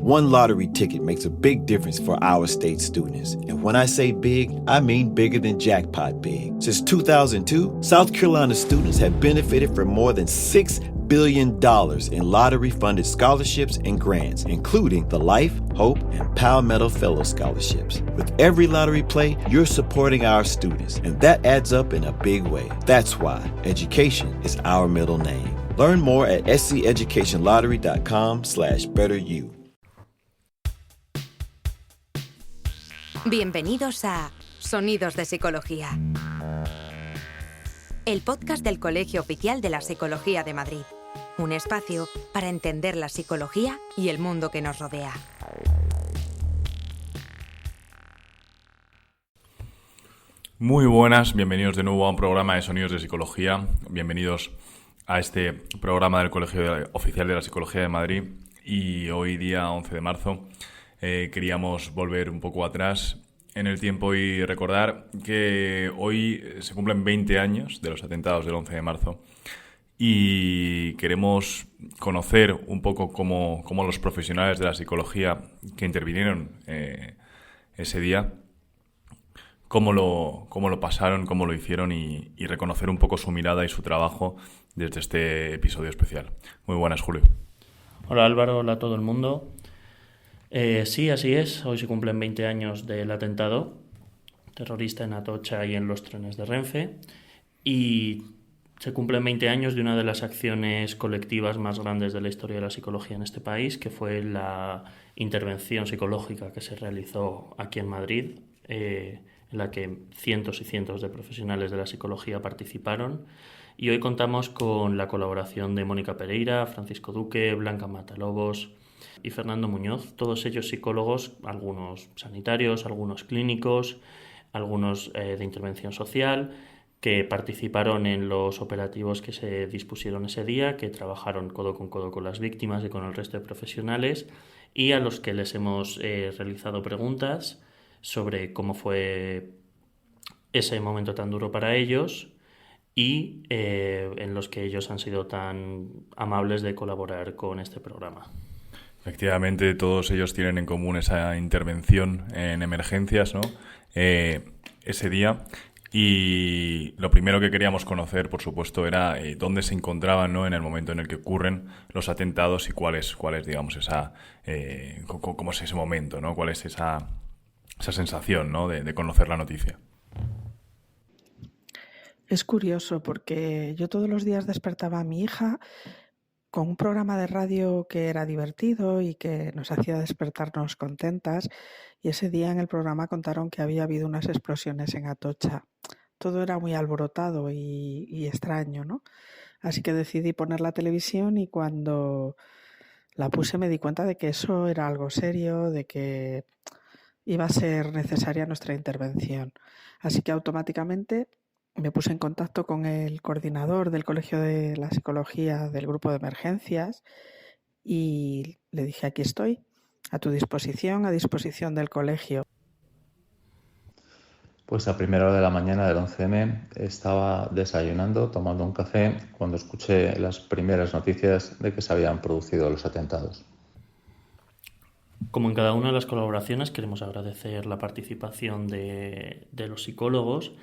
One lottery ticket makes a big difference for our state students. And when I say big, I mean bigger than jackpot big. Since 2002, South Carolina students have benefited from more than $6 billion in lottery-funded scholarships and grants, including the Life, Hope, and Palmetto Fellow Scholarships. With every lottery play, you're supporting our students, and that adds up in a big way. That's why education is our middle name. Learn more at sceducationlottery.com/betteryou. Bienvenidos a Sonidos de Psicología, el podcast del Colegio Oficial de la Psicología de Madrid. Un espacio para entender la psicología y el mundo que nos rodea. Muy buenas, bienvenidos de nuevo a un programa de Sonidos de Psicología. Bienvenidos a este programa del Colegio Oficial de la Psicología de Madrid. Y hoy, día 11 de marzo, queríamos volver un poco atrás en el tiempo y recordar que hoy se cumplen 20 años de los atentados del 11 de marzo. Y queremos conocer un poco cómo los profesionales de la psicología que intervinieron ese día, cómo lo pasaron, cómo lo hicieron y reconocer un poco su mirada y su trabajo desde este episodio especial. Muy buenas, Julio. Hola Álvaro, hola a todo el mundo. Sí, así es. Hoy se cumplen 20 años del atentado terrorista en Atocha y en los trenes de Renfe. Y se cumplen 20 años de una de las acciones colectivas más grandes de la historia de la psicología en este país, que fue la intervención psicológica que se realizó aquí en Madrid, en la que cientos y cientos de profesionales de la psicología participaron. Y hoy contamos con la colaboración de Mónica Pereira, Francisco Duque, Blanca Matalobos y Fernando Muñoz, todos ellos psicólogos, algunos sanitarios, algunos clínicos, algunos de intervención social, que participaron en los operativos que se dispusieron ese día, que trabajaron codo con las víctimas y con el resto de profesionales, y a los que les hemos realizado preguntas sobre cómo fue ese momento tan duro para ellos y en los que ellos han sido tan amables de colaborar con este programa. Efectivamente, todos ellos tienen en común esa intervención en emergencias, ¿no? Ese día. Y lo primero que queríamos conocer, por supuesto, era dónde se encontraban, ¿no?, en el momento en el que ocurren los atentados y cuál es digamos, cómo es ese momento, ¿no? Cuál es esa sensación, ¿no?, de conocer la noticia. Es curioso porque yo todos los días despertaba a mi hija con un programa de radio que era divertido y que nos hacía despertarnos contentas, y ese día en el programa contaron que había habido unas explosiones en Atocha. Todo era muy alborotado y extraño, ¿no? Así que decidí poner la televisión y cuando la puse me di cuenta de que eso era algo serio, de que iba a ser necesaria nuestra intervención. Así que automáticamente me puse en contacto con el coordinador del Colegio de la Psicología del grupo de emergencias y le dije: aquí estoy, a tu disposición, a disposición del colegio. Pues a primera hora de la mañana del 11M estaba desayunando, tomando un café, cuando escuché las primeras noticias de que se habían producido los atentados. Como en cada una de las colaboraciones, queremos agradecer la participación de los psicólogos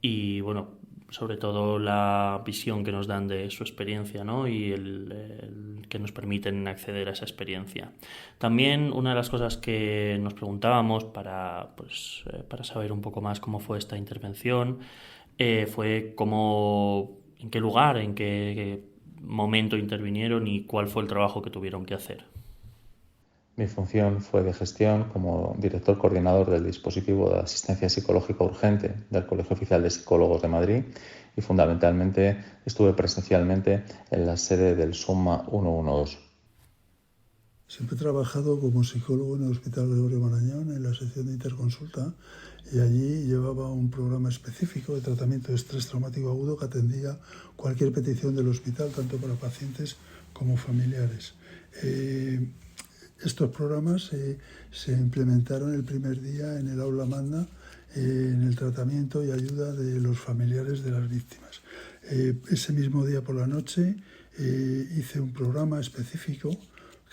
y, bueno, sobre todo la visión que nos dan de su experiencia, ¿no?, y el que nos permiten acceder a esa experiencia. También una de las cosas que nos preguntábamos para saber un poco más cómo fue esta intervención fue en qué lugar, en qué momento intervinieron y cuál fue el trabajo que tuvieron que hacer. Mi función fue de gestión como director coordinador del dispositivo de asistencia psicológica urgente del Colegio Oficial de Psicólogos de Madrid y fundamentalmente estuve presencialmente en la sede del SUMA 112. Siempre he trabajado como psicólogo en el Hospital Gregorio Marañón, en la sección de interconsulta, y allí llevaba un programa específico de tratamiento de estrés traumático agudo que atendía cualquier petición del hospital, tanto para pacientes como familiares. Estos programas se implementaron el primer día en el aula magna en el tratamiento y ayuda de los familiares de las víctimas. Ese mismo día por la noche hice un programa específico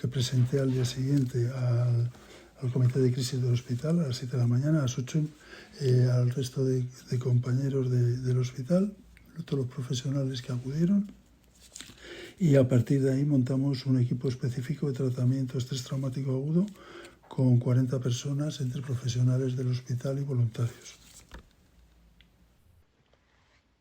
que presenté al día siguiente al comité de crisis del hospital a las 7 de la mañana, a las 8 al resto de compañeros del hospital, todos los profesionales que acudieron, y a partir de ahí montamos un equipo específico de tratamiento de estrés traumático agudo con 40 personas entre profesionales del hospital y voluntarios.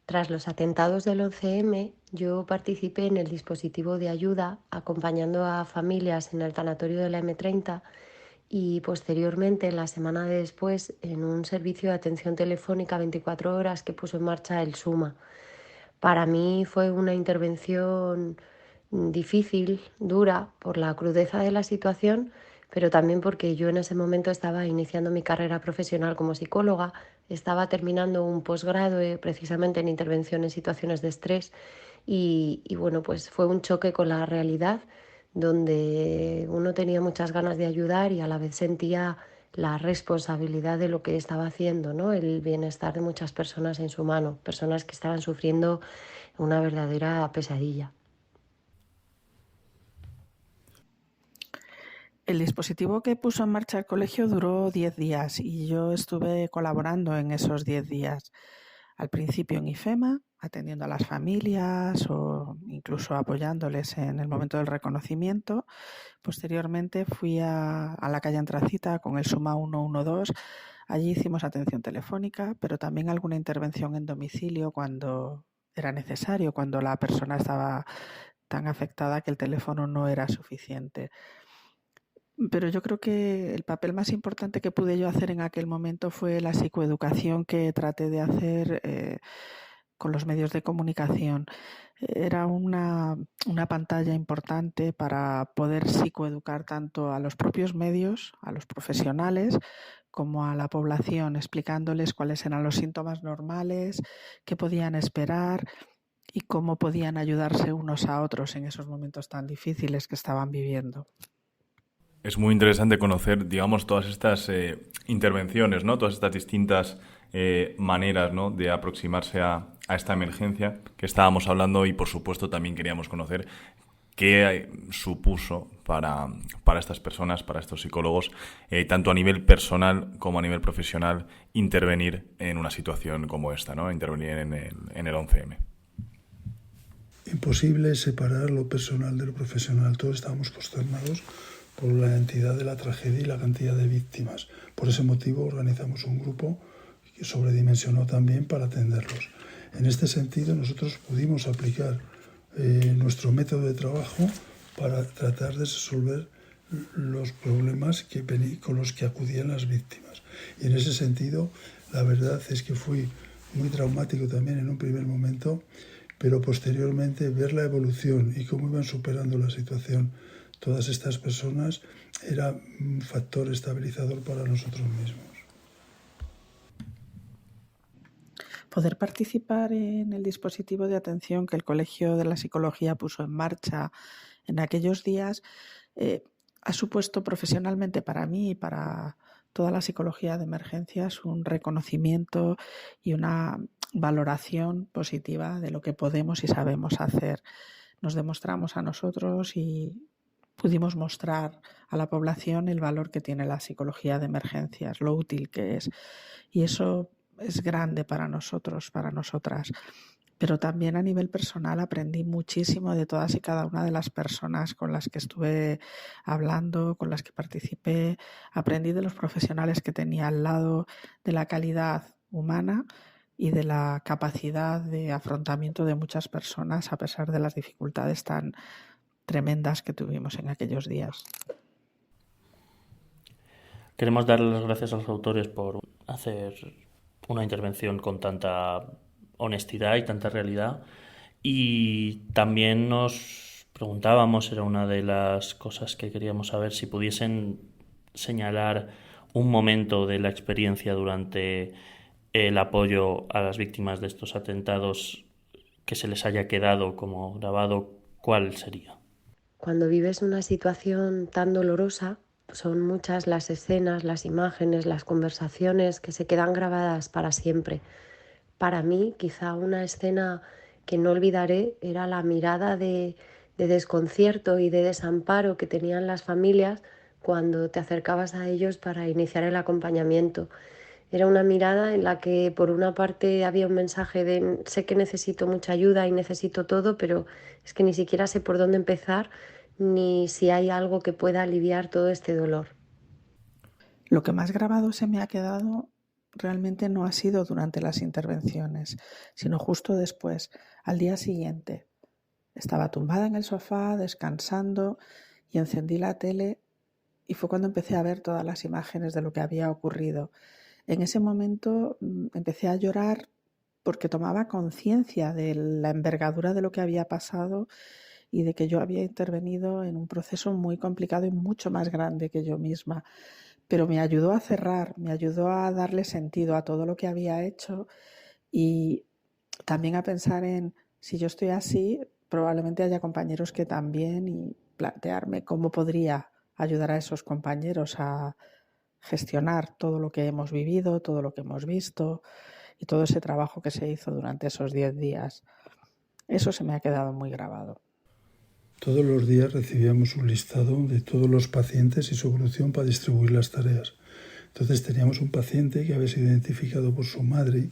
Tras los atentados del 11M, yo participé en el dispositivo de ayuda acompañando a familias en el tanatorio de la M30 y posteriormente, la semana después, en un servicio de atención telefónica 24 horas que puso en marcha el SUMA. Para mí fue una intervención difícil, dura, por la crudeza de la situación, pero también porque yo en ese momento estaba iniciando mi carrera profesional como psicóloga, estaba terminando un posgrado precisamente en intervención en situaciones de estrés y bueno, pues fue un choque con la realidad donde uno tenía muchas ganas de ayudar y a la vez sentía la responsabilidad de lo que estaba haciendo, ¿no? El bienestar de muchas personas en su mano, personas que estaban sufriendo una verdadera pesadilla. El dispositivo que puso en marcha el colegio duró 10 días y yo estuve colaborando en esos 10 días. Al principio en IFEMA, atendiendo a las familias o incluso apoyándoles en el momento del reconocimiento. Posteriormente fui a la calle Antracita con el SUMA 112. Allí hicimos atención telefónica, pero también alguna intervención en domicilio cuando era necesario, cuando la persona estaba tan afectada que el teléfono no era suficiente. Pero yo creo que el papel más importante que pude yo hacer en aquel momento fue la psicoeducación que traté de hacer con los medios de comunicación. Era una pantalla importante para poder psicoeducar tanto a los propios medios, a los profesionales, como a la población, explicándoles cuáles eran los síntomas normales, qué podían esperar y cómo podían ayudarse unos a otros en esos momentos tan difíciles que estaban viviendo. Es muy interesante conocer, digamos, todas estas intervenciones, ¿no? Todas estas distintas maneras, ¿no?, de aproximarse a esta emergencia que estábamos hablando y, por supuesto, también queríamos conocer qué supuso para estas personas, para estos psicólogos, tanto a nivel personal como a nivel profesional, intervenir en una situación como esta, ¿no? Intervenir en el 11M. Imposible separar lo personal de lo profesional. Todos estábamos consternados por la entidad de la tragedia y la cantidad de víctimas. Por ese motivo organizamos un grupo que sobredimensionó también para atenderlos. En este sentido, nosotros pudimos aplicar nuestro método de trabajo para tratar de resolver los problemas con los que acudían las víctimas. Y en ese sentido, la verdad es que fue muy traumático también en un primer momento, pero posteriormente ver la evolución y cómo iban superando la situación todas estas personas era un factor estabilizador para nosotros mismos. Poder participar en el dispositivo de atención que el Colegio de la Psicología puso en marcha en aquellos días ha supuesto profesionalmente para mí y para toda la psicología de emergencias un reconocimiento y una valoración positiva de lo que podemos y sabemos hacer. Nos demostramos a nosotros y pudimos mostrar a la población el valor que tiene la psicología de emergencias, lo útil que es. Y eso es grande para nosotros, para nosotras. Pero también a nivel personal aprendí muchísimo de todas y cada una de las personas con las que estuve hablando, con las que participé. Aprendí de los profesionales que tenía al lado, de la calidad humana y de la capacidad de afrontamiento de muchas personas a pesar de las dificultades tan tremendas que tuvimos en aquellos días. Queremos darle las gracias a los autores por hacer una intervención con tanta honestidad y tanta realidad, y también nos preguntábamos, era una de las cosas que queríamos saber, si pudiesen señalar un momento de la experiencia durante el apoyo a las víctimas de estos atentados que se les haya quedado como grabado, ¿cuál sería? Cuando vives una situación tan dolorosa, son muchas las escenas, las imágenes, las conversaciones que se quedan grabadas para siempre. Para mí, quizá una escena que no olvidaré era la mirada de desconcierto y de desamparo que tenían las familias cuando te acercabas a ellos para iniciar el acompañamiento. Era una mirada en la que por una parte había un mensaje de sé que necesito mucha ayuda y necesito todo, pero es que ni siquiera sé por dónde empezar ni si hay algo que pueda aliviar todo este dolor. Lo que más grabado se me ha quedado realmente no ha sido durante las intervenciones, sino justo después, al día siguiente. Estaba tumbada en el sofá, descansando, y encendí la tele y fue cuando empecé a ver todas las imágenes de lo que había ocurrido. En ese momento empecé a llorar porque tomaba conciencia de la envergadura de lo que había pasado y de que yo había intervenido en un proceso muy complicado y mucho más grande que yo misma. Pero me ayudó a cerrar, me ayudó a darle sentido a todo lo que había hecho y también a pensar en si yo estoy así, probablemente haya compañeros que también, y plantearme cómo podría ayudar a esos compañeros a gestionar todo lo que hemos vivido, todo lo que hemos visto y todo ese trabajo que se hizo durante esos 10 días. Eso se me ha quedado muy grabado. Todos los días recibíamos un listado de todos los pacientes y su evolución para distribuir las tareas. Entonces teníamos un paciente que había sido identificado por su madre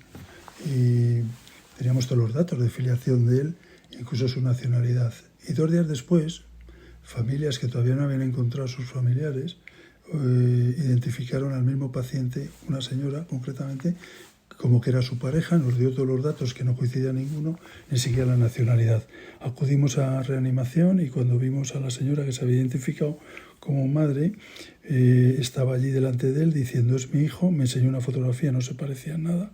y teníamos todos los datos de filiación de él, incluso su nacionalidad. Y 2 días después, familias que todavía no habían encontrado a sus familiares identificaron al mismo paciente, una señora concretamente, como que era su pareja, nos dio todos los datos que no coincidía ninguno, ni siquiera la nacionalidad. Acudimos a reanimación y cuando vimos a la señora que se había identificado como madre, estaba allí delante de él diciendo es mi hijo, me enseñó una fotografía, no se parecía en nada,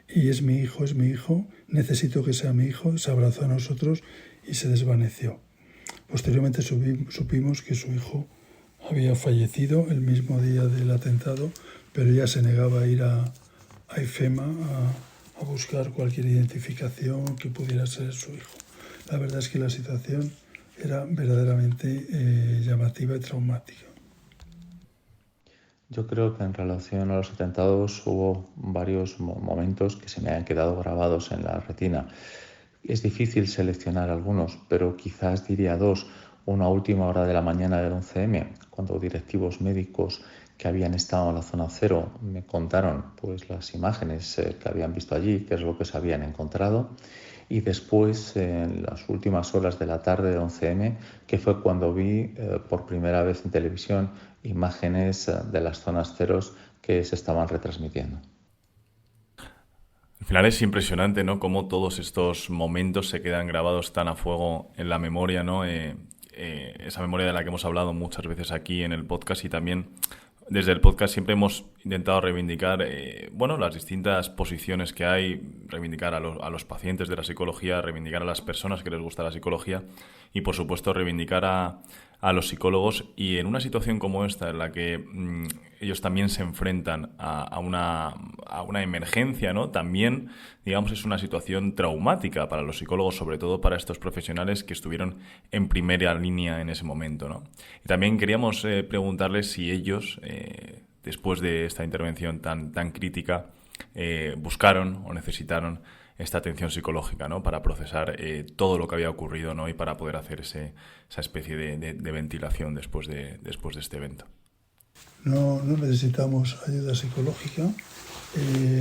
y es mi hijo, necesito que sea mi hijo, se abrazó a nosotros y se desvaneció. Posteriormente supimos que su hijo había fallecido el mismo día del atentado, pero ella se negaba a ir a IFEMA a buscar cualquier identificación que pudiera ser su hijo. La verdad es que la situación era verdaderamente llamativa y traumática. Yo creo que en relación a los atentados hubo varios momentos que se me han quedado grabados en la retina. Es difícil seleccionar algunos, pero quizás diría 2. Una última hora de la mañana del 11M, cuando directivos médicos que habían estado en la zona cero me contaron pues, las imágenes que habían visto allí, qué es lo que se habían encontrado. Y después, en las últimas horas de la tarde del 11M, que fue cuando vi por primera vez en televisión imágenes de las zonas ceros que se estaban retransmitiendo. Al final es impresionante, ¿no? Cómo todos estos momentos se quedan grabados tan a fuego en la memoria, ¿no? Esa memoria de la que hemos hablado muchas veces aquí en el podcast y también desde el podcast siempre hemos intentado reivindicar las distintas posiciones que hay, reivindicar a los pacientes de la psicología, reivindicar a las personas que les gusta la psicología y, por supuesto, reivindicar a los psicólogos. Y en una situación como esta, en la que ellos también se enfrentan a una emergencia, ¿no? También, digamos, es una situación traumática para los psicólogos, sobre todo para estos profesionales que estuvieron en primera línea en ese momento, ¿no? Y también queríamos preguntarles si ellos, después de esta intervención tan crítica, buscaron o necesitaron esta atención psicológica, ¿no? Para procesar todo lo que había ocurrido, ¿no? Y para poder hacer esa especie de ventilación después de este evento. No necesitamos ayuda psicológica.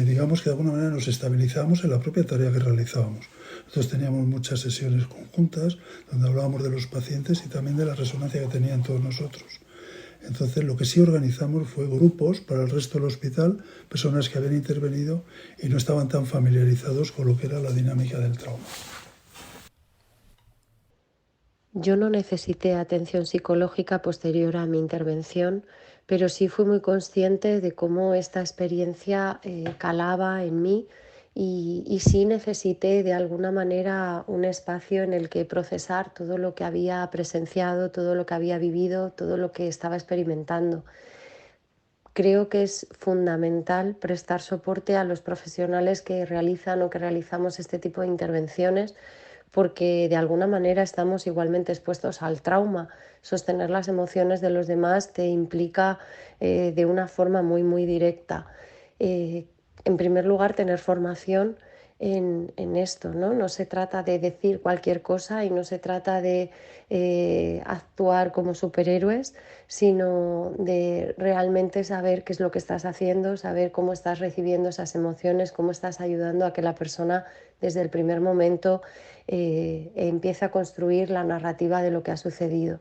Digamos que de alguna manera nos estabilizamos en la propia tarea que realizábamos. Nosotros teníamos muchas sesiones conjuntas donde hablábamos de los pacientes y también de la resonancia que tenían todos nosotros. Entonces lo que sí organizamos fue grupos para el resto del hospital, personas que habían intervenido y no estaban tan familiarizados con lo que era la dinámica del trauma. Yo no necesité atención psicológica posterior a mi intervención, pero sí fui muy consciente de cómo esta experiencia calaba en mí y sí necesité de alguna manera un espacio en el que procesar todo lo que había presenciado, todo lo que había vivido, todo lo que estaba experimentando. Creo que es fundamental prestar soporte a los profesionales que realizan o que realizamos este tipo de intervenciones, porque de alguna manera estamos igualmente expuestos al trauma. Sostener las emociones de los demás te implica de una forma muy directa. En primer lugar, tener formación en esto, ¿no? No se trata de decir cualquier cosa y no se trata de actuar como superhéroes, sino de realmente saber qué es lo que estás haciendo, saber cómo estás recibiendo esas emociones, cómo estás ayudando a que la persona desde el primer momento empiece a construir la narrativa de lo que ha sucedido.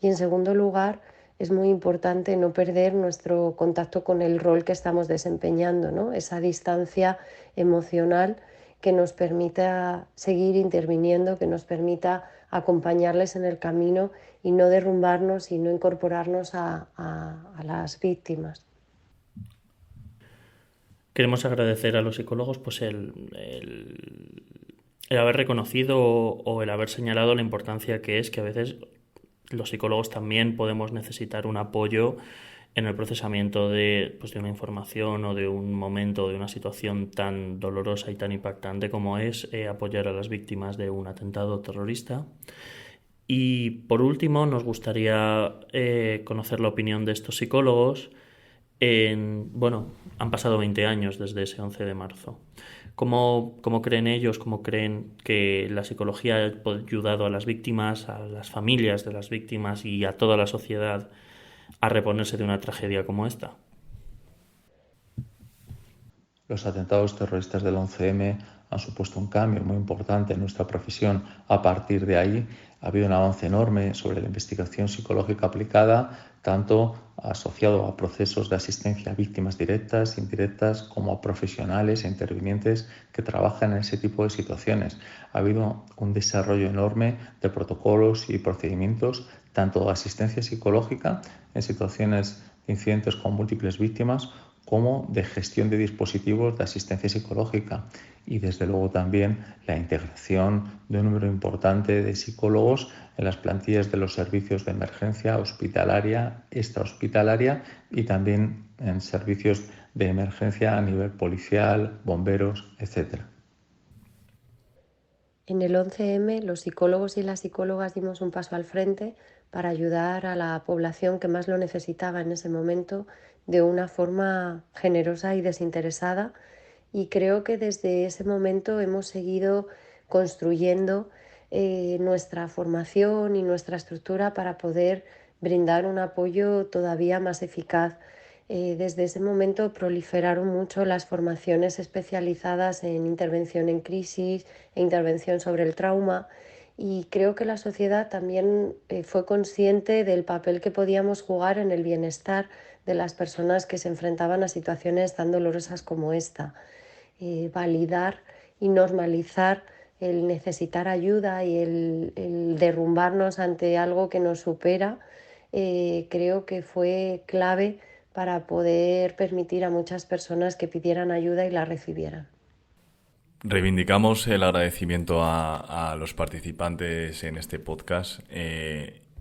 Y en segundo lugar, es muy importante no perder nuestro contacto con el rol que estamos desempeñando, ¿no? Esa distancia emocional que nos permita seguir interviniendo, que nos permita acompañarles en el camino y no derrumbarnos y no incorporarnos a las víctimas. Queremos agradecer a los psicólogos pues el haber reconocido o el haber señalado la importancia que es que a veces los psicólogos también podemos necesitar un apoyo en el procesamiento de una información o de un momento, de una situación tan dolorosa y tan impactante como es apoyar a las víctimas de un atentado terrorista. Y por último, nos gustaría conocer la opinión de estos psicólogos. Han pasado 20 años desde ese 11 de marzo. ¿Cómo creen ellos, cómo creen que la psicología ha ayudado a las víctimas, a las familias de las víctimas y a toda la sociedad a reponerse de una tragedia como esta? Los atentados terroristas del 11M han supuesto un cambio muy importante en nuestra profesión. A partir de ahí ha habido un avance enorme sobre la investigación psicológica aplicada, tanto asociado a procesos de asistencia a víctimas directas, indirectas, como a profesionales e intervinientes que trabajan en ese tipo de situaciones. Ha habido un desarrollo enorme de protocolos y procedimientos, tanto de asistencia psicológica en situaciones de incidentes con múltiples víctimas, como de gestión de dispositivos de asistencia psicológica y desde luego también la integración de un número importante de psicólogos en las plantillas de los servicios de emergencia hospitalaria, extrahospitalaria y también en servicios de emergencia a nivel policial, bomberos, etc. En el 11M los psicólogos y las psicólogas dimos un paso al frente para ayudar a la población que más lo necesitaba en ese momento de una forma generosa y desinteresada, y creo que desde ese momento hemos seguido construyendo nuestra formación y nuestra estructura para poder brindar un apoyo todavía más eficaz. Desde ese momento proliferaron mucho las formaciones especializadas en intervención en crisis e intervención sobre el trauma, y creo que la sociedad también fue consciente del papel que podíamos jugar en el bienestar de las personas que se enfrentaban a situaciones tan dolorosas como esta. Validar y normalizar el necesitar ayuda y el derrumbarnos ante algo que nos supera, creo que fue clave para poder permitir a muchas personas que pidieran ayuda y la recibieran. Reivindicamos el agradecimiento a los participantes en este podcast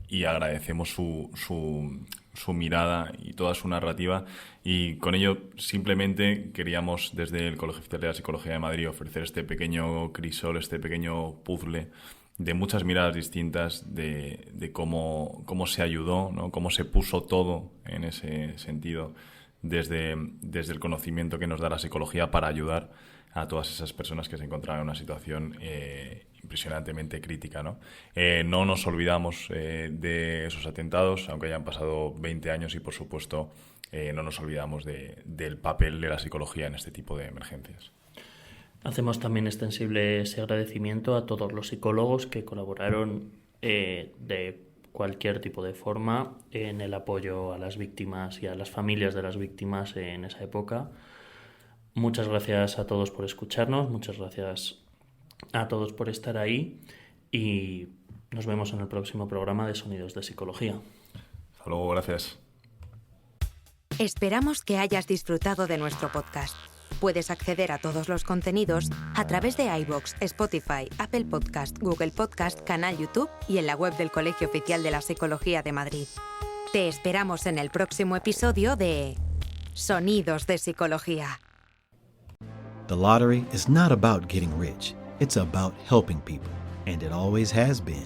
y agradecemos su mirada y toda su narrativa, y con ello simplemente queríamos desde el Colegio Oficial de la Psicología de Madrid ofrecer este pequeño crisol, este pequeño puzzle de muchas miradas distintas de cómo se ayudó, ¿no? Cómo se puso todo en ese sentido desde el conocimiento que nos da la psicología para ayudar a todas esas personas que se encontraban en una situación impresionantemente crítica, ¿no? No nos olvidamos de esos atentados, aunque hayan pasado 20 años, y por supuesto no nos olvidamos del papel de la psicología en este tipo de emergencias. Hacemos también extensible ese agradecimiento a todos los psicólogos que colaboraron de cualquier tipo de forma en el apoyo a las víctimas y a las familias de las víctimas en esa época. Muchas gracias a todos por escucharnos, muchas gracias a todos por estar ahí, y nos vemos en el próximo programa de Sonidos de Psicología. Hasta luego, gracias. Esperamos que hayas disfrutado de nuestro podcast. Puedes acceder a todos los contenidos a través de iVoox, Spotify, Apple Podcast, Google Podcast, canal YouTube y en la web del Colegio Oficial de la Psicología de Madrid. Te esperamos en el próximo episodio de Sonidos de Psicología. The lottery is not about getting rich. It's about helping people, and it always has been.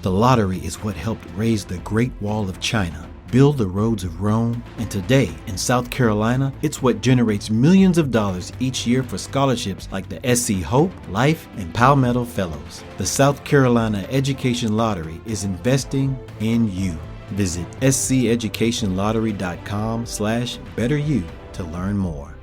The lottery is what helped raise the Great Wall of China, build the roads of Rome, and today in South Carolina, it's what generates millions of dollars each year for scholarships like the SC Hope, Life, and Palmetto Fellows. The South Carolina Education Lottery is investing in you. Visit sceducationlottery.com/betteryou to learn more.